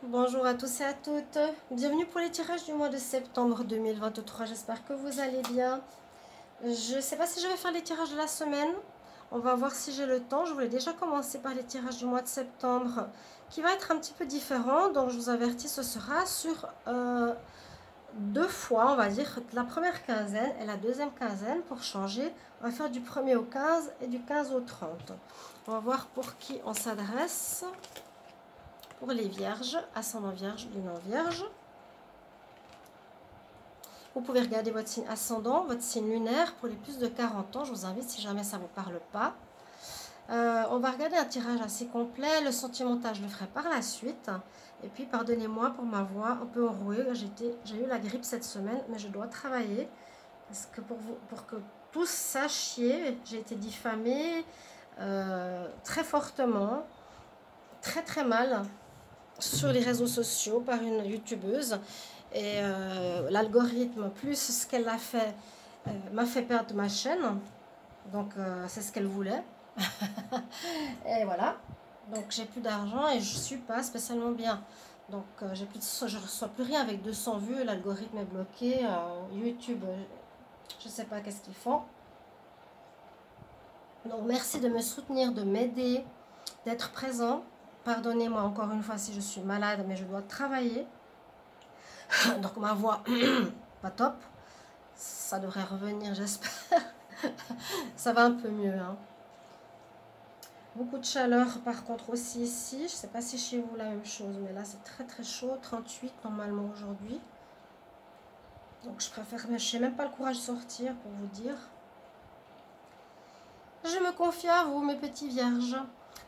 Bonjour à tous et à toutes, bienvenue pour les tirages du mois de septembre 2023, j'espère que vous allez bien. Je ne sais pas si je vais faire les tirages de la semaine, on va voir si j'ai le temps. Je voulais déjà commencer par les tirages du mois de septembre qui va être un petit peu différent, donc je vous avertis, ce sera sur deux fois, on va dire, la première quinzaine et la deuxième quinzaine pour changer. On va faire du 1er au 15 et du 15 au 30. On va voir pour qui on s'adresse. Pour les vierges, ascendant vierge, lunaire vierge. Vous pouvez regarder votre signe ascendant, votre signe lunaire pour les plus de 40 ans. Je vous invite si jamais ça ne vous parle pas. On va regarder un tirage assez complet. Le sentimental, je le ferai par la suite. Et puis, pardonnez-moi pour ma voix un peu enrouée. J'ai eu la grippe cette semaine, mais je dois travailler. Parce que pour que tous sachiez, j'ai été diffamée très fortement, très très mal, sur les réseaux sociaux par une youtubeuse et l'algorithme plus ce qu'elle a fait m'a fait perdre ma chaîne, donc c'est ce qu'elle voulait. Et voilà, donc j'ai plus d'argent et je suis pas spécialement bien, donc je reçois plus rien avec 200 vues, l'algorithme est bloqué. YouTube, je sais pas qu'est-ce qu'ils font. Donc merci de me soutenir, de m'aider, d'être présent. Pardonnez-moi encore une fois si je suis malade, mais je dois travailler. Donc ma voix, pas top. Ça devrait revenir, j'espère. Ça va un peu mieux. Hein. Beaucoup de chaleur par contre aussi ici. Je ne sais pas si chez vous la même chose, mais là c'est très très chaud. 38 normalement aujourd'hui. Donc je préfère, je n'ai même pas le courage de sortir pour vous dire. Je me confie à vous mes petits vierges.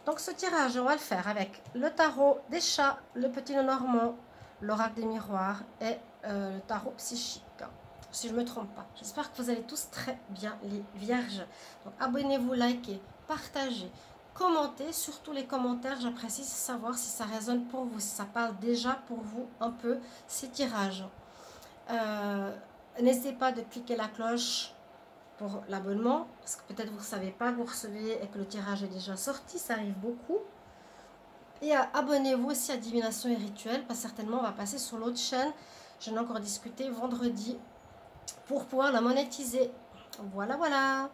Donc ce tirage, on va le faire avec le tarot des chats, le petit Lenormand, l'oracle des miroirs et le tarot psychique. Si je ne me trompe pas. J'espère que vous allez tous très bien les vierges. Donc abonnez-vous, likez, partagez, commentez. Surtout les commentaires, j'apprécie savoir si ça résonne pour vous, si ça parle déjà pour vous un peu ces tirages. N'hésitez pas de cliquer la cloche pour l'abonnement, parce que peut-être vous ne savez pas que vous recevez et que le tirage est déjà sorti, ça arrive beaucoup. Et abonnez-vous aussi à Divination et Rituel, parce que certainement on va passer sur l'autre chaîne. Je n'ai encore discuté vendredi pour pouvoir la monétiser. Voilà, voilà.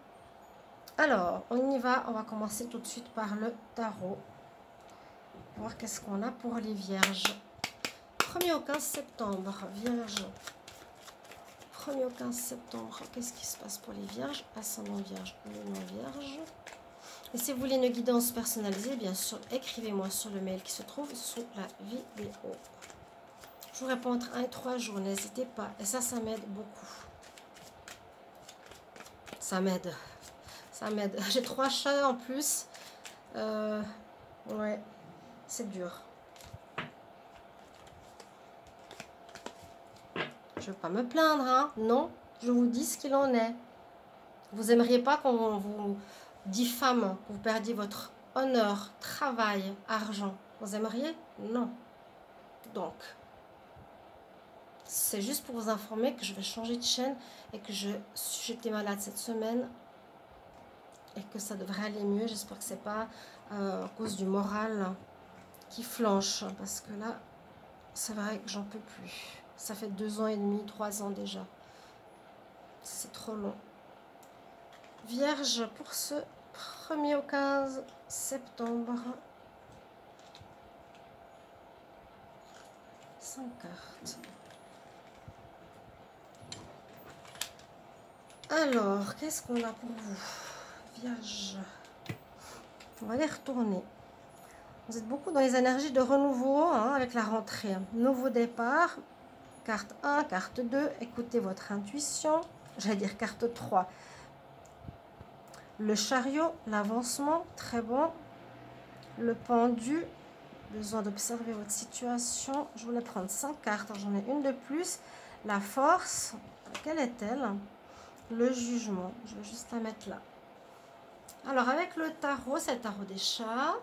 Alors, on y va. On va commencer tout de suite par le tarot. Voir qu'est-ce qu'on a pour les vierges. 1er au 15 septembre, vierge. 1er au 15 septembre, qu'est-ce qui se passe pour les vierges? Ascendant vierge, lunaire vierge. Et si vous voulez une guidance personnalisée, bien sûr, écrivez-moi sur le mail qui se trouve sous la vidéo. Je vous réponds entre 1 et 3 jours, n'hésitez pas. Et ça m'aide beaucoup. Ça m'aide. Ça m'aide. J'ai 3 chats en plus. Ouais, c'est dur. Je ne veux pas me plaindre, hein. Non, je vous dis ce qu'il en est. Vous aimeriez pas qu'on vous diffame, que vous perdiez votre honneur, travail, argent. Vous aimeriez? Non. Donc, c'est juste pour vous informer que je vais changer de chaîne et que j'étais malade cette semaine et que ça devrait aller mieux. J'espère que c'est pas à cause du moral qui flanche, parce que là, c'est vrai que j'en peux plus. Ça fait 2 ans et demi, 3 ans déjà. C'est trop long. Vierge, pour ce 1er au 15 septembre. 5 cartes. Alors, qu'est-ce qu'on a pour vous, Vierge? On va les retourner. Vous êtes beaucoup dans les énergies de renouveau, hein, avec la rentrée. Nouveau départ. Carte 1, carte 2. Écoutez votre intuition. J'allais dire carte 3. Le chariot, l'avancement, très bon. Le pendu, besoin d'observer votre situation. Je voulais prendre 5 cartes, j'en ai une de plus. La force, quelle est-elle? Le jugement, je vais juste la mettre là. Alors avec le tarot, c'est le tarot des chats.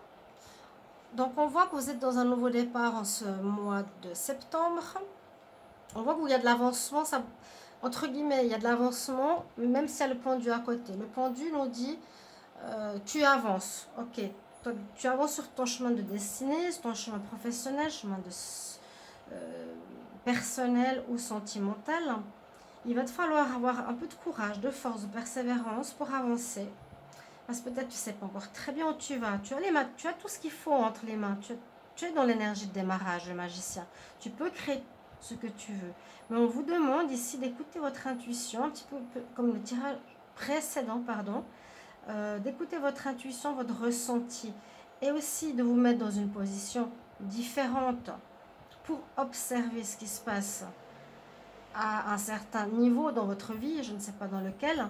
Donc on voit que vous êtes dans un nouveau départ en ce mois de septembre. On voit qu'il y a de l'avancement, entre guillemets, il y a de l'avancement, même s'il y a le pendu à côté. Le pendu nous dit, tu avances, ok. tu avances sur ton chemin de destinée, sur ton chemin professionnel, chemin personnel ou sentimental. Il va te falloir avoir un peu de courage, de force, de persévérance pour avancer. Parce que peut-être tu ne sais pas encore très bien où tu vas. Tu as tout ce qu'il faut entre les mains. Tu es dans l'énergie de démarrage, le magicien. Tu peux créer ce que tu veux. Mais on vous demande ici d'écouter votre intuition, un petit peu comme le tirage précédent, pardon. D'écouter votre intuition, votre ressenti. Et aussi de vous mettre dans une position différente pour observer ce qui se passe à un certain niveau dans votre vie, je ne sais pas dans lequel.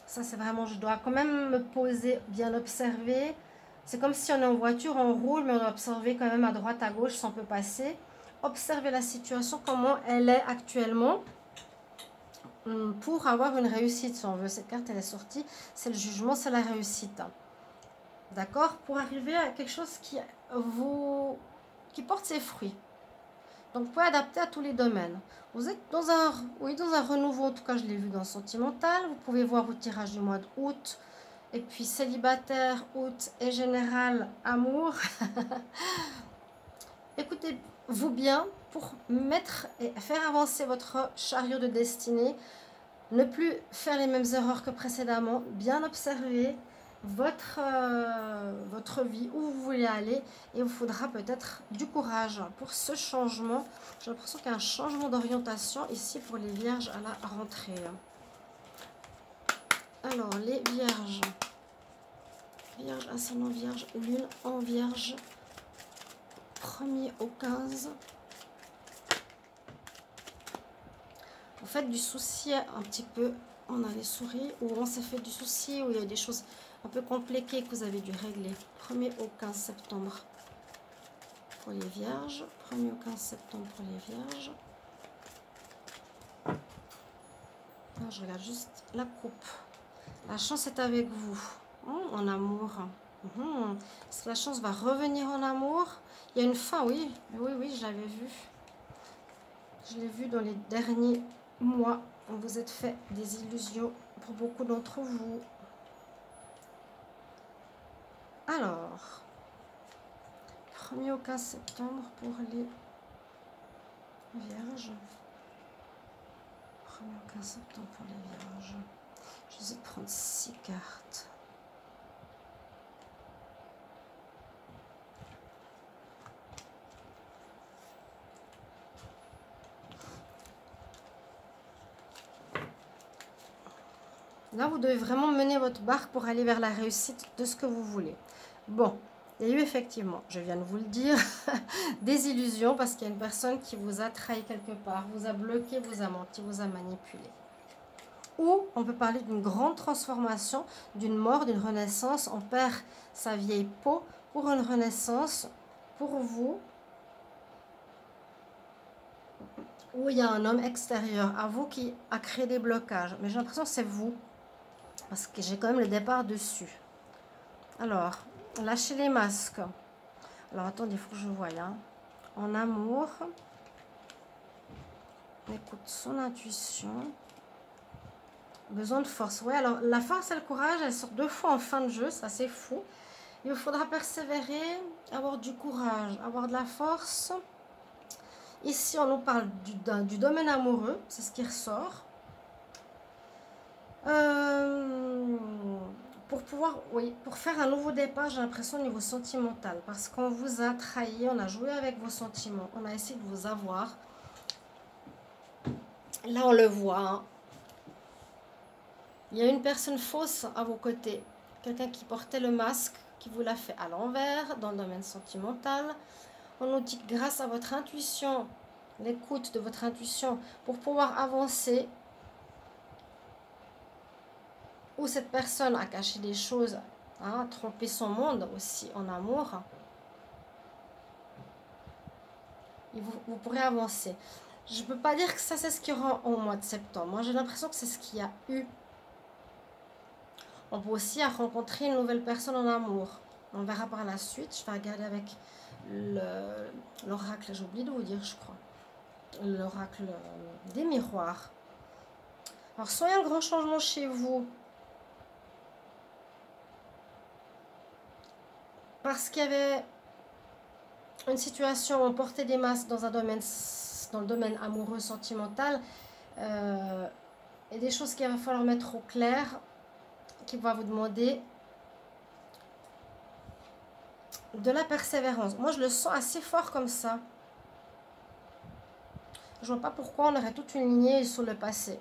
Ça, c'est vraiment, je dois quand même me poser, bien observer. C'est comme si on est en voiture, on roule, mais on doit observer quand même à droite, à gauche, si on peut passer. Observer la situation, comment elle est actuellement, pour avoir une réussite, si on veut. Cette carte, elle est sortie, c'est le jugement, c'est la réussite. D'accord? Pour arriver à quelque chose qui porte ses fruits. Donc, vous pouvez adapter à tous les domaines. Vous êtes dans un renouveau, en tout cas, je l'ai vu dans le sentimental. Vous pouvez voir au tirage du mois d'août. Et puis, célibataire, août et général, amour. Écoutez-vous bien pour mettre et faire avancer votre chariot de destinée. Ne plus faire les mêmes erreurs que précédemment. Bien observer votre vie, où vous voulez aller, et il vous faudra peut-être du courage pour ce changement. J'ai l'impression qu'il y a un changement d'orientation ici pour les vierges à la rentrée. Alors, les vierges, ascendant vierge, lune en vierge, 1er au 15. Vous faites du souci un petit peu, on a les souris, ou on s'est fait du souci, où il y a des choses un peu compliqué que vous avez dû régler. 1er au 15 septembre pour les vierges. 1er au 15 septembre pour les vierges. Alors, je regarde juste la coupe. La chance est avec vous. En amour. Est-ce que la chance va revenir en amour? Il y a une fin, oui. Oui, je l'avais vu. Je l'ai vu dans les derniers mois. Vous êtes fait des illusions pour beaucoup d'entre vous. Alors, 1er au 15 septembre pour les vierges. 1er au 15 septembre pour les vierges. Je vais essayer de prendre 6 cartes. Là, vous devez vraiment mener votre barque pour aller vers la réussite de ce que vous voulez. Bon, il y a eu effectivement, je viens de vous le dire, des illusions parce qu'il y a une personne qui vous a trahi quelque part, vous a bloqué, vous a menti, vous a manipulé. Ou on peut parler d'une grande transformation, d'une mort, d'une renaissance. On perd sa vieille peau pour une renaissance pour vous. Ou il y a un homme extérieur à vous qui a créé des blocages. Mais j'ai l'impression que c'est vous. Parce que j'ai quand même le départ dessus. Alors, lâchez les masques. Alors, attendez, il faut que je voie. En amour, on écoute son intuition. Besoin de force. Ouais, alors la force et le courage, elles sortent 2 fois en fin de jeu. Ça, c'est fou. Il vous faudra persévérer, avoir du courage, avoir de la force. Ici, on nous parle du domaine amoureux. C'est ce qui ressort. Pour faire un nouveau départ, j'ai l'impression au niveau sentimental, parce qu'on vous a trahi, on a joué avec vos sentiments, on a essayé de vous avoir. Là, on le voit. Il y a une personne fausse à vos côtés, quelqu'un qui portait le masque, qui vous l'a fait à l'envers, dans le domaine sentimental. On nous dit que grâce à votre intuition, l'écoute de votre intuition, pour pouvoir avancer, où cette personne a caché des choses, trompé son monde aussi en amour, vous pourrez avancer. Je ne peux pas dire que ça c'est ce qui rend au mois de septembre. Moi j'ai l'impression que c'est ce qu'il y a eu. On peut aussi rencontrer une nouvelle personne en amour. On verra par la suite. Je vais regarder avec l'oracle, j'ai oublié de vous dire, je crois. L'oracle des miroirs. Alors soit il y a un grand changement chez vous, parce qu'il y avait une situation où on portait des masques dans le domaine amoureux, sentimental, et des choses qu'il va falloir mettre au clair, qui va vous demander de la persévérance. Moi, je le sens assez fort comme ça. Je vois pas pourquoi on aurait toute une lignée sur le passé.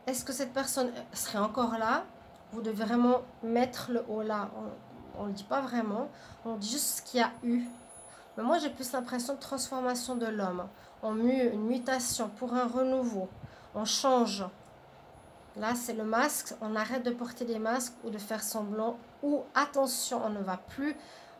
Est-ce que cette personne serait encore là? Vous devez vraiment mettre le haut là. On ne le dit pas vraiment. On dit juste ce qu'il y a eu. Mais moi, j'ai plus l'impression de transformation de l'homme. Une mutation pour un renouveau. On change. Là, c'est le masque. On arrête de porter des masques ou de faire semblant. Ou attention, on ne va plus.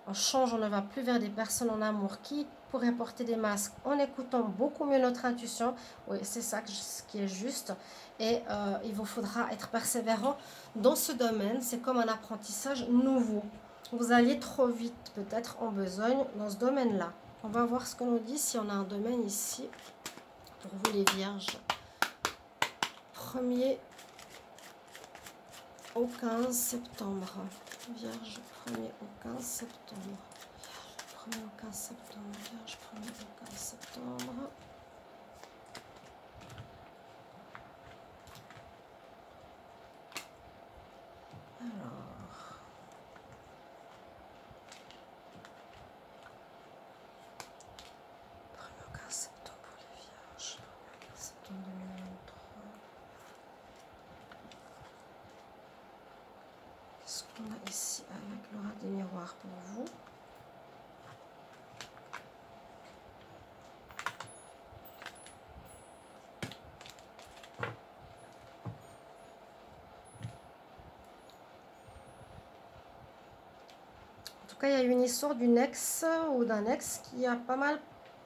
On change, on ne va plus vers des personnes en amour qui pourraient porter des masques en écoutant beaucoup mieux notre intuition. Oui, c'est ça ce qui est juste. Et il vous faudra être persévérant dans ce domaine. C'est comme un apprentissage nouveau. Vous alliez trop vite, peut-être en besogne, dans ce domaine-là. On va voir ce qu'on nous dit si on a un domaine ici. Pour vous les vierges. 1er au 15 septembre. Vierge, 1er au 15 septembre. Vierge, 1er au 15 septembre. Vierge, 1er au 15 septembre. Alors. 1er au 15 septembre pour les vierges. 1er au 15 septembre 2023. Qu'est-ce qu'on a ici avec l'aura des miroirs pour vous? En tout cas, il y a une histoire d'une ex ou d'un ex qui a pas mal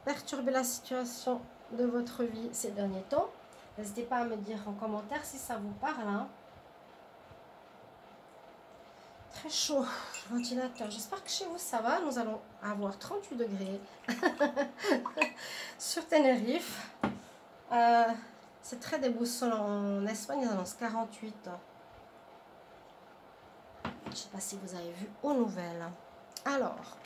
perturbé la situation de votre vie ces derniers temps. N'hésitez pas à me dire en commentaire si ça vous parle. Hein. Très chaud, ventilateur. J'espère que chez vous ça va. Nous allons avoir 38 degrés sur Tenerife. C'est très déboussolant. En Espagne, ils annoncent 48. Je ne sais pas si vous avez vu aux nouvelles. Alors,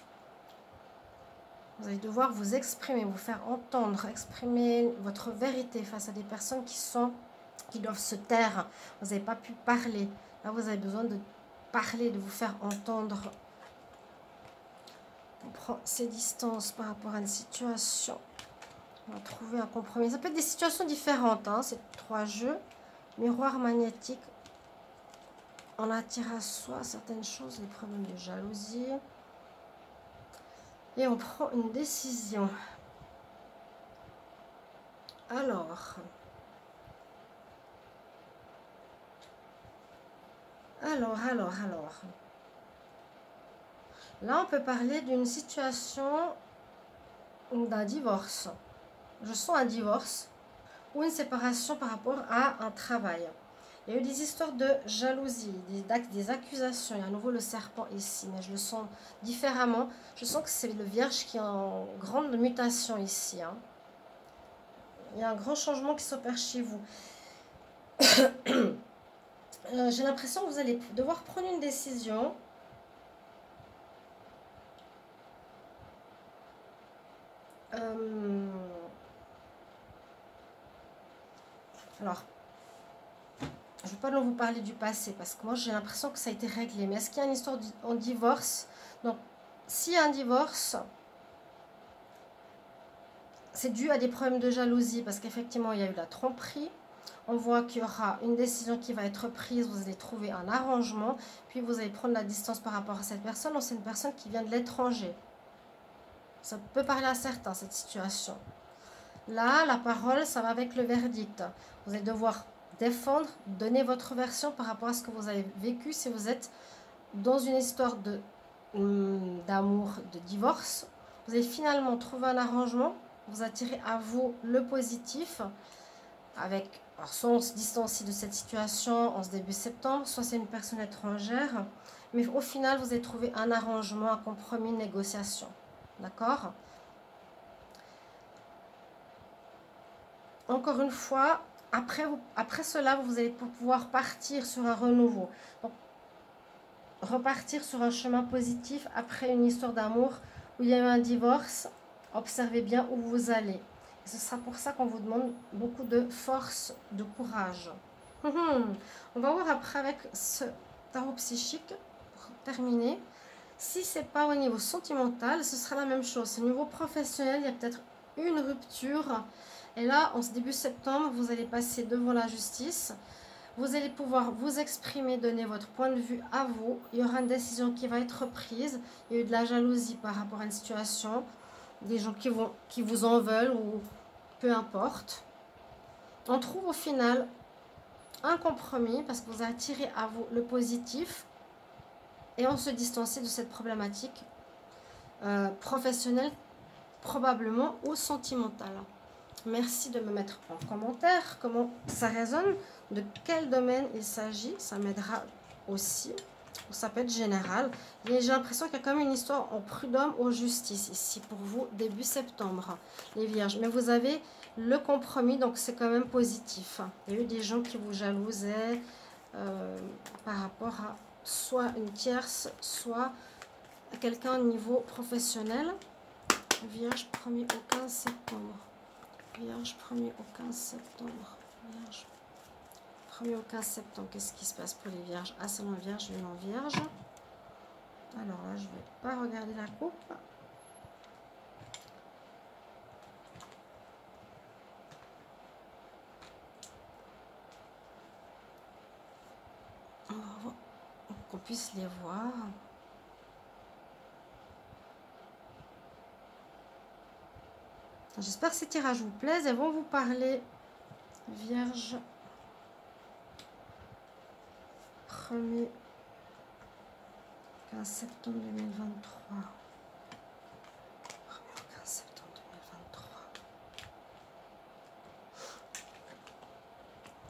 vous allez devoir vous exprimer, vous faire entendre, exprimer votre vérité face à des personnes qui doivent se taire. Vous n'avez pas pu parler. Là, vous avez besoin de parler, de vous faire entendre. On prend ses distances par rapport à une situation. On va trouver un compromis. Ça peut être des situations différentes. Hein. C'est 3 jeux. Miroir magnétique. On attire à soi certaines choses, les problèmes de jalousie. Et on prend une décision. Alors. Là, on peut parler d'une situation d'un divorce. Je sens un divorce ou une séparation par rapport à un travail. Il y a eu des histoires de jalousie, des accusations. Il y a à nouveau le serpent ici, mais je le sens différemment. Je sens que c'est le vierge qui est en grande mutation ici. Hein. Il y a un grand changement qui s'opère chez vous. J'ai l'impression que vous allez devoir prendre une décision. Alors, je ne vais pas vous parler du passé parce que moi j'ai l'impression que ça a été réglé. Mais est-ce qu'il y a une histoire en divorce? Donc, s'il y a un divorce, c'est dû à des problèmes de jalousie parce qu'effectivement il y a eu la tromperie. On voit qu'il y aura une décision qui va être prise, vous allez trouver un arrangement, puis vous allez prendre la distance par rapport à cette personne. C'est une personne qui vient de l'étranger. Ça peut parler à certains, cette situation. Là, la parole, ça va avec le verdict. Vous allez devoir défendre, donner votre version par rapport à ce que vous avez vécu. Si vous êtes dans une histoire d'amour, de divorce, vous allez finalement trouver un arrangement. Vous attirez à vous le positif. Alors soit on se distancie de cette situation en ce début septembre, soit c'est une personne étrangère. Mais au final, vous allez trouver un arrangement, un compromis, une négociation. D'accord ? Encore une fois, après cela, vous allez pouvoir partir sur un renouveau. Donc, repartir sur un chemin positif après une histoire d'amour où il y a eu un divorce. Observez bien où vous allez. Et ce sera pour ça qu'on vous demande beaucoup de force, de courage. On va voir après avec ce tarot psychique, pour terminer. Si ce n'est pas au niveau sentimental, ce sera la même chose. Au niveau professionnel, il y a peut-être une rupture. Et là, en ce début septembre, vous allez passer devant la justice. Vous allez pouvoir vous exprimer, donner votre point de vue à vous. Il y aura une décision qui va être prise. Il y a eu de la jalousie par rapport à une situation. Des gens qui vous en veulent ou peu importe. On trouve au final un compromis parce que vous avez tiré à vous le positif. Et on se distancie de cette problématique professionnelle probablement ou sentimentale. Merci de me mettre en commentaire comment ça résonne, de quel domaine il s'agit, ça m'aidera aussi. Ça peut être général. J'ai l'impression qu'il y a quand même une histoire en prud'homme ou justice ici pour vous début septembre, les vierges. Mais vous avez le compromis, donc c'est quand même positif. Il y a eu des gens qui vous jalousaient par rapport à soit une tierce, soit quelqu'un au niveau professionnel. Vierge 1er au 15 septembre. Vierge 1er au 15 septembre. Vierge 1er au 15 septembre. Qu'est-ce qui se passe pour les vierges? Ascendant vierge, non vierge. Alors là, je ne vais pas regarder la coupe. On va voir qu'on puisse les voir. J'espère que ces tirages vous plaisent et vont vous parler. Vierge 1er 15 septembre 2023. 1er au 15 septembre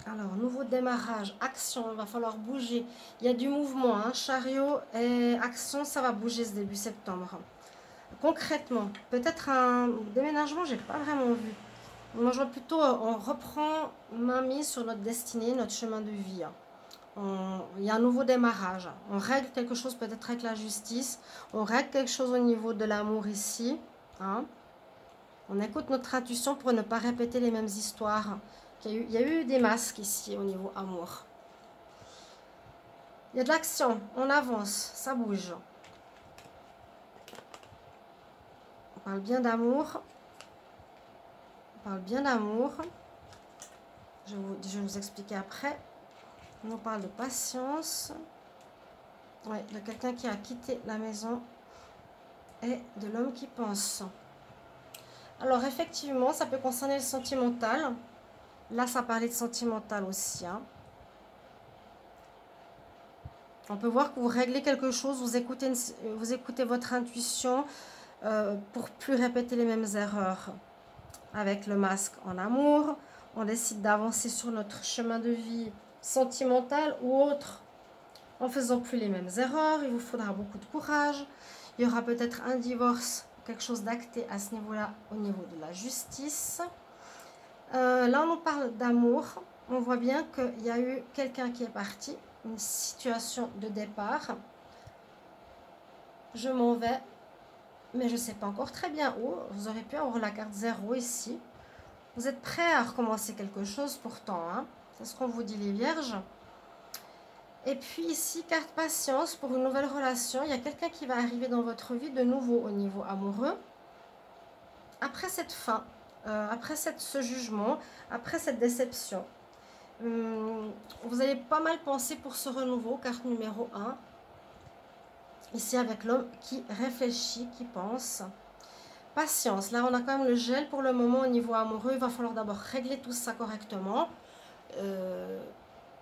2023. Alors, nouveau démarrage, action, il va falloir bouger. Il y a du mouvement, hein, chariot et action, ça va bouger ce début septembre. Concrètement, peut-être un déménagement, j'ai pas vraiment vu. Moi, je vois plutôt, on reprend main mise sur notre destinée, notre chemin de vie. Il y a un nouveau démarrage. On règle quelque chose peut-être avec la justice. On règle quelque chose au niveau de l'amour ici. Hein. On écoute notre intuition pour ne pas répéter les mêmes histoires. Il y a eu des masques ici au niveau amour. Il y a de l'action. On avance. Ça bouge. On parle bien d'amour. On parle bien d'amour. Je vais vous expliquer après. On parle de patience. Oui, de quelqu'un qui a quitté la maison. Et de l'homme qui pense. Alors, effectivement, ça peut concerner le sentimental. Là, ça parlait de sentimental aussi. Hein. On peut voir que vous réglez quelque chose. Vous écoutez votre intuition pour plus répéter les mêmes erreurs. Avec le masque en amour, on décide d'avancer sur notre chemin de vie sentimental ou autre en faisant plus les mêmes erreurs. Il vous faudra beaucoup de courage. Il y aura peut-être un divorce, quelque chose d'acté à ce niveau-là, au niveau de la justice. Là, on parle d'amour. On voit bien qu'il y a eu quelqu'un qui est parti, une situation de départ. Je m'en vais. Mais je ne sais pas encore très bien où. Vous aurez pu avoir la carte 0 ici. Vous êtes prêts à recommencer quelque chose pourtant. Hein. C'est ce qu'on vous dit les vierges. Et puis ici, carte patience pour une nouvelle relation. Il y a quelqu'un qui va arriver dans votre vie de nouveau au niveau amoureux. Après cette fin, après ce jugement, après cette déception. Vous allez pas mal penser pour ce renouveau, carte numéro 1. Ici, avec l'homme qui réfléchit, qui pense. Patience. Là, on a quand même le gel pour le moment au niveau amoureux. Il va falloir d'abord régler tout ça correctement.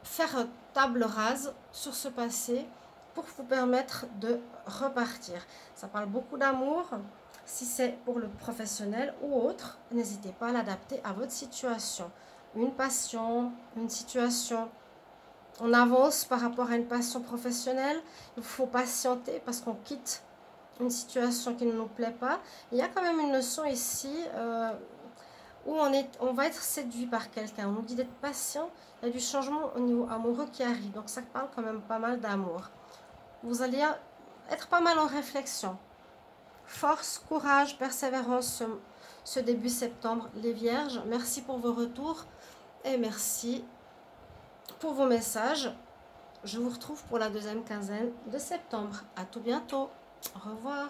Faire table rase sur ce passé pour vous permettre de repartir. Ça parle beaucoup d'amour. Si c'est pour le professionnel ou autre, n'hésitez pas à l'adapter à votre situation. Une passion, une situation. On avance par rapport à une passion professionnelle. Il faut patienter parce qu'on quitte une situation qui ne nous plaît pas. Il y a quand même une notion ici où on va être séduit par quelqu'un. On nous dit d'être patient. Il y a du changement au niveau amoureux qui arrive. Donc ça parle quand même pas mal d'amour. Vous allez être pas mal en réflexion. Force, courage, persévérance ce début septembre, les Vierges. Merci pour vos retours et merci pour vos messages. Je vous retrouve pour la deuxième quinzaine de septembre. À tout bientôt. Au revoir.